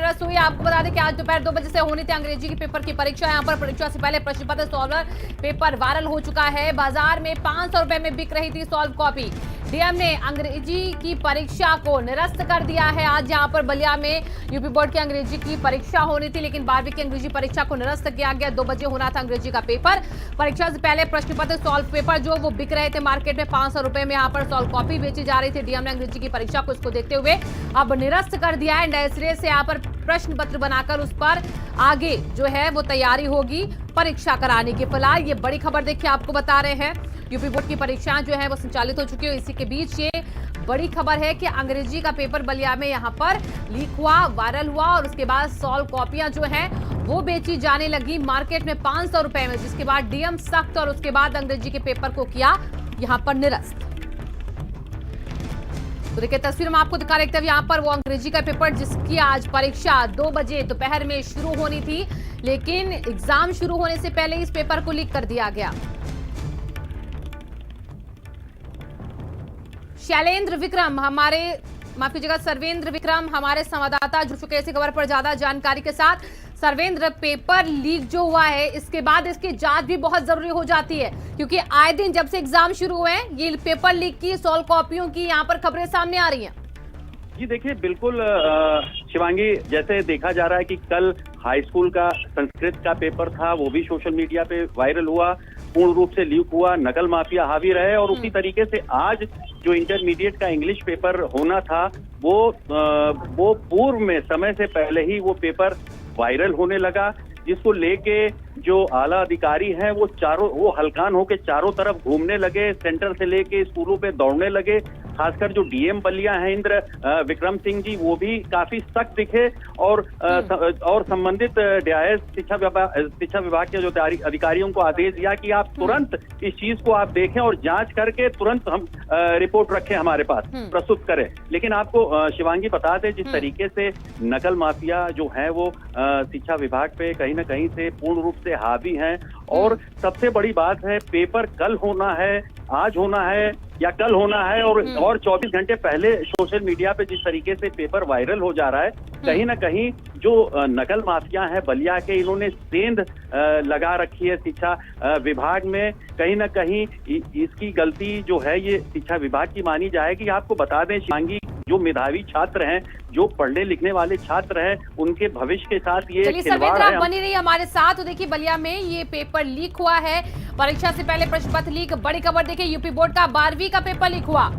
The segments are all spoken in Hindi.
निरस्त हुई। आपको बता दें कि आज दोपहर 2 बजे से होनी थी अंग्रेजी के पेपर की परीक्षा। यहाँ पर परीक्षा से पहले प्रश्न पत्र सॉल्वर पेपर वायरल हो चुका है। बाजार में 500 रुपए में बिक रही थी सॉल्व कॉपी। डीएम ने अंग्रेजी की परीक्षा को निरस्त कर दिया है। आज यहाँ पर बलिया में यूपी बोर्ड की अंग्रेजी की परीक्षा होनी थी, लेकिन 12वीं की अंग्रेजी परीक्षा को निरस्त किया गया। 2 बजे होना था अंग्रेजी का पेपर। परीक्षा से पहले प्रश्न पत्र सॉल्व पेपर जो वो बिक रहे थे मार्केट में 500 रुपए में। यहाँ पर सॉल्व कॉपी बेची जा रही थी। डीएम ने अंग्रेजी की परीक्षा को इसको देखते हुए अब निरस्त कर दिया है। नए सिरे से यहाँ पर प्रश्न पत्र बनाकर उस पर आगे जो है वो तैयारी होगी परीक्षा कराने की। फिलहाल ये बड़ी खबर देखिए आपको बता रहे हैं, यूपी बोर्ड की परीक्षाएं जो है वो संचालित हो चुकी है। इसी के बीच ये बड़ी खबर है कि अंग्रेजी का पेपर बलिया में यहाँ पर लीक हुआ, वायरल हुआ और उसके बाद सॉल्व कॉपियां जो हैं वो बेची जाने लगी मार्केट में 500 रुपए में, जिसके बाद डीएम सख्त और उसके बाद अंग्रेजी के पेपर को किया यहाँ पर निरस्त। तो देखिए तस्वीर में आपको दिखा रहे थे यहाँ पर वो अंग्रेजी का पेपर जिसकी आज परीक्षा 2 बजे दोपहर में शुरू होनी थी, लेकिन एग्जाम शुरू होने से पहले इस पेपर को लीक कर दिया गया। शैलेंद्र विक्रम हमारे माफ कीजिएगा सर्वेंद्र विक्रम हमारे संवाददाता जुड़ चुके हैं इसी खबर पर ज्यादा जानकारी के साथ। सर्वेंद्र, पेपर लीक जो हुआ है इसके बाद इसकी जांच भी बहुत जरूरी हो जाती है, क्योंकि आए दिन जब से एग्जाम शुरू हुए हैं ये पेपर लीक की, सॉल्व कॉपियों की यहाँ पर खबरें सामने आ रही हैं। जी देखिए, बिल्कुल शिवांगी, जैसे देखा जा रहा है कि कल हाई स्कूल का संस्कृत का पेपर था, वो भी सोशल मीडिया पे वायरल हुआ, पूर्ण रूप से लीक हुआ, नकल माफिया हावी रहे। और उसी तरीके से आज जो इंटरमीडिएट का इंग्लिश पेपर होना था वो पूर्व में समय से पहले ही वो पेपर वायरल होने लगा, जिसको लेके जो आला अधिकारी हैं वो हलकान होके चारों तरफ घूमने लगे, सेंटर से लेके स्कूलों पे दौड़ने लगे। खासकर जो डीएम बलिया हैं इंद्र विक्रम सिंह जी, वो भी काफी सख्त दिखे और संबंधित डीआईएस शिक्षा विभाग के जो अधिकारियों को आदेश दिया कि आप तुरंत इस चीज को आप देखें और जांच करके तुरंत हम रिपोर्ट रखें, हमारे पास प्रस्तुत करें। लेकिन आपको शिवांगी बता दें, जिस तरीके से नकल माफिया जो है वो शिक्षा विभाग पे कहीं ना कहीं से पूर्ण रूप से हावी हैं। और सबसे बड़ी बात है, पेपर कल होना है, आज होना है या कल होना है, और 24 घंटे पहले सोशल मीडिया पे जिस तरीके से पेपर वायरल हो जा रहा है, कहीं ना कहीं जो नकल माफिया है बलिया के, इन्होंने सेंध लगा रखी है शिक्षा विभाग में। कहीं ना कहीं इसकी गलती जो है ये शिक्षा विभाग की मानी जाएगी। आपको बता दें शिवांगी, जो मेधावी छात्र हैं, जो पढ़ने लिखने वाले छात्र हैं, उनके भविष्य के साथ ये खिलवाड़ है। बनी रही हमारे साथ। तो देखिए बलिया में ये पेपर लीक हुआ है, परीक्षा से पहले प्रश्न पत्र लीक। बड़ी खबर देखिए, यूपी बोर्ड का 12वीं का पेपर लीक हुआ।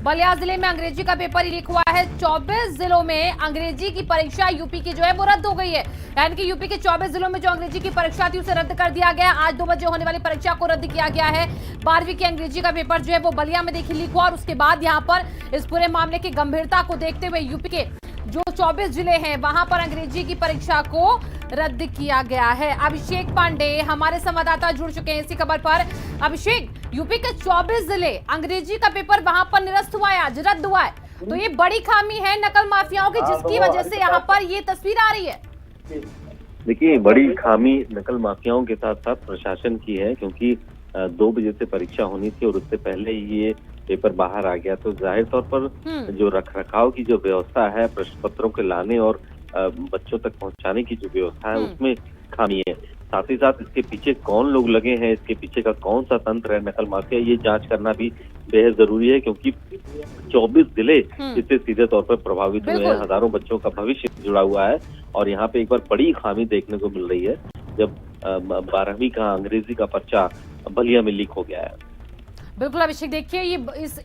बलिया जिले में अंग्रेजी का पेपर लीक हुआ है। 24 जिलों में अंग्रेजी की परीक्षा यूपी की जो है वो रद्द हो गई है, यानी कि यूपी के 24 जिलों में जो अंग्रेजी की परीक्षा थी उसे रद्द कर दिया गया। आज 2 बजे होने वाली परीक्षा को रद्द किया गया है। 12वीं की अंग्रेजी का पेपर जो है वो बलिया में देखिए लीक हुआ और उसके बाद यहाँ पर इस पूरे मामले की गंभीरता को देखते हुए यूपी के जो 24 जिले हैं वहां पर अंग्रेजी की परीक्षा को रद्द किया गया है। अभिषेक पांडे हमारे संवाददाता जुड़ चुके हैं इसी खबर पर। अभिषेक, यूपी के 24 जिले अंग्रेजी का पेपर वहां पर निरस्त हुआ है, आज रद्द हुआ है, तो ये बड़ी खामी है नकल माफियाओं की, जिसकी वजह से यहाँ पर ये तस्वीर आ रही है। देखिए, बड़ी खामी नकल माफियाओं के साथ साथ प्रशासन की है, क्योंकि 2 बजे से परीक्षा होनी थी और उससे पहले ही ये पेपर बाहर आ गया। तो जाहिर तौर पर जो रखरखाव की जो व्यवस्था है, प्रश्न पत्रों के लाने और बच्चों तक पहुंचाने की जो व्यवस्था है, उसमें खामी है। साथ ही साथ इसके पीछे कौन लोग लगे हैं, इसके पीछे का कौन सा तंत्र है नकल माफिया, ये जांच करना भी बेहद जरूरी है, क्योंकि 24 जिले इससे सीधे तौर पर प्रभावित हुए हैं। हजारों बच्चों का भविष्य जुड़ा हुआ है और यहाँ पे एक बार बड़ी खामी देखने को मिल रही है, जब 12वीं का अंग्रेजी का पर्चा बलिया में लीक हो गया है। बिल्कुल अभिषेक, देखिए ये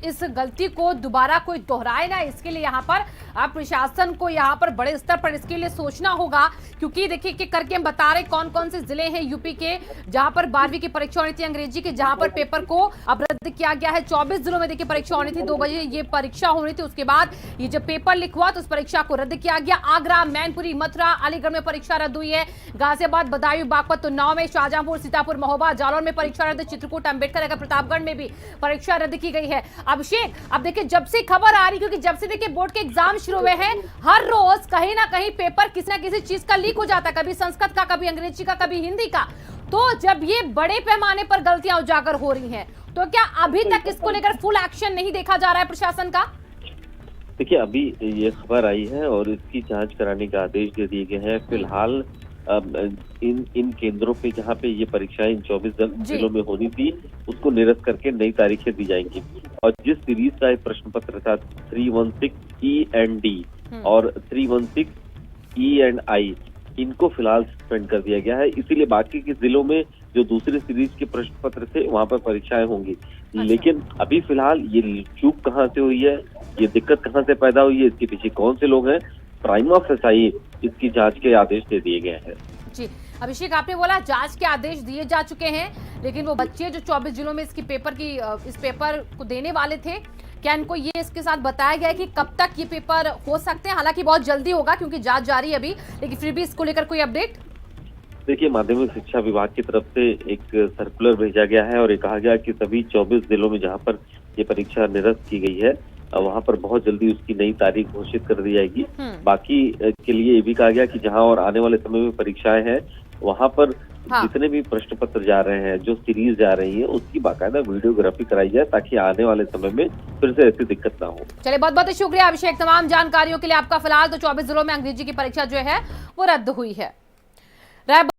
इस गलती को दोबारा कोई दोहराए ना, इसके लिए यहाँ पर आप प्रशासन को यहाँ पर बड़े स्तर पर इसके लिए सोचना होगा, क्योंकि देखिए कि करके हम बता रहे कौन कौन से जिले हैं यूपी के जहां पर 12वीं की परीक्षा होनी थी अंग्रेजी की, जहां पर पेपर को अब रद्द किया गया है। 24 जिलों में देखिए परीक्षा होनी थी, 2 बजे ये परीक्षा होनी थी, उसके बाद ये जब पेपर लीक हुआ तो उस परीक्षा को रद्द किया गया। आगरा, मैनपुरी, मथुरा, अलीगढ़ में परीक्षा रद्द हुई है। गाजियाबाद, बदायूं, बागपत, उन्नाव में, शाहजहांपुर, सीतापुर, महोबा, जालौर में परीक्षा रद्द। चित्रकूट, अम्बेडकर नगर, प्रतापगढ़ में भी परीक्षा रद्द की गई है। अभिषेक, अब देखिए जब से खबर आ रही, क्योंकि जब से देखिए बोर्ड के एग्जाम शुरू हुए हैं, हर रोज कहीं ना कहीं पेपर किसी ना किसी चीज का लीक हो जाता है, कभी संस्कृत का, कभी अंग्रेजी का, कभी हिंदी का। तो जब ये बड़े पैमाने पर गलतियां उजागर हो रही हैं, तो क्या अभी तक इसको लेकर फुल एक्शन नहीं देखा जा रहा है प्रशासन का? देखिए, अभी ये खबर आई है और इसकी जांच कराने का आदेश दे दिए गए हैं। फिलहाल इन केंद्रों पे जहाँ पे ये परीक्षाएं इन 24 जिलों में होनी थी, उसको निरस्त करके नई तारीखें दी जाएंगी। और जिस सीरीज का एक प्रश्न पत्र था 316 E&D और 316 E&I, इनको फिलहाल सस्पेंड कर दिया गया है। इसीलिए बाकी के जिलों में जो दूसरे सीरीज के प्रश्न पत्र थे, वहां पर परीक्षाएं होंगी। लेकिन अभी फिलहाल ये चूक कहाँ से हुई है, ये दिक्कत कहाँ से पैदा हुई है, इसके पीछे कौन से लोग हैं, प्राइमा फेसाई इसकी जांच के आदेश दे दिए गए हैं। जी अभिषेक, आपने बोला जांच के आदेश दिए जा चुके हैं, लेकिन वो बच्चे जो 24 जिलों में इस पेपर को देने वाले थे, क्या इनको ये इसके साथ बताया गया है कि कब तक ये पेपर हो सकते हैं? हालांकि बहुत जल्दी होगा क्योंकि जांच जारी है अभी, लेकिन फिर भी इसको लेकर कोई अपडेट? देखिए, माध्यमिक शिक्षा विभाग की तरफ से एक सर्कुलर भेजा गया है और ये कहा गया कि सभी 24 जिलों में जहां पर ये परीक्षा निरस्त की गई है, वहां पर बहुत जल्दी उसकी नई तारीख घोषित कर दी जाएगी। बाकी के लिए ये भी कहा गया कि जहां और आने वाले समय में परीक्षाएं हैं, वहां पर जितने भी प्रश्न पत्र जा रहे हैं, जो सीरीज जा रही है, उसकी बाकायदा वीडियोग्राफी कराई जाए ताकि आने वाले समय में फिर से ऐसी दिक्कत ना हो। चलिए, बहुत बहुत शुक्रिया अभिषेक तमाम जानकारियों के लिए आपका। फिलहाल तो 24 जिलों में अंग्रेजी की परीक्षा जो है वो रद्द हुई है।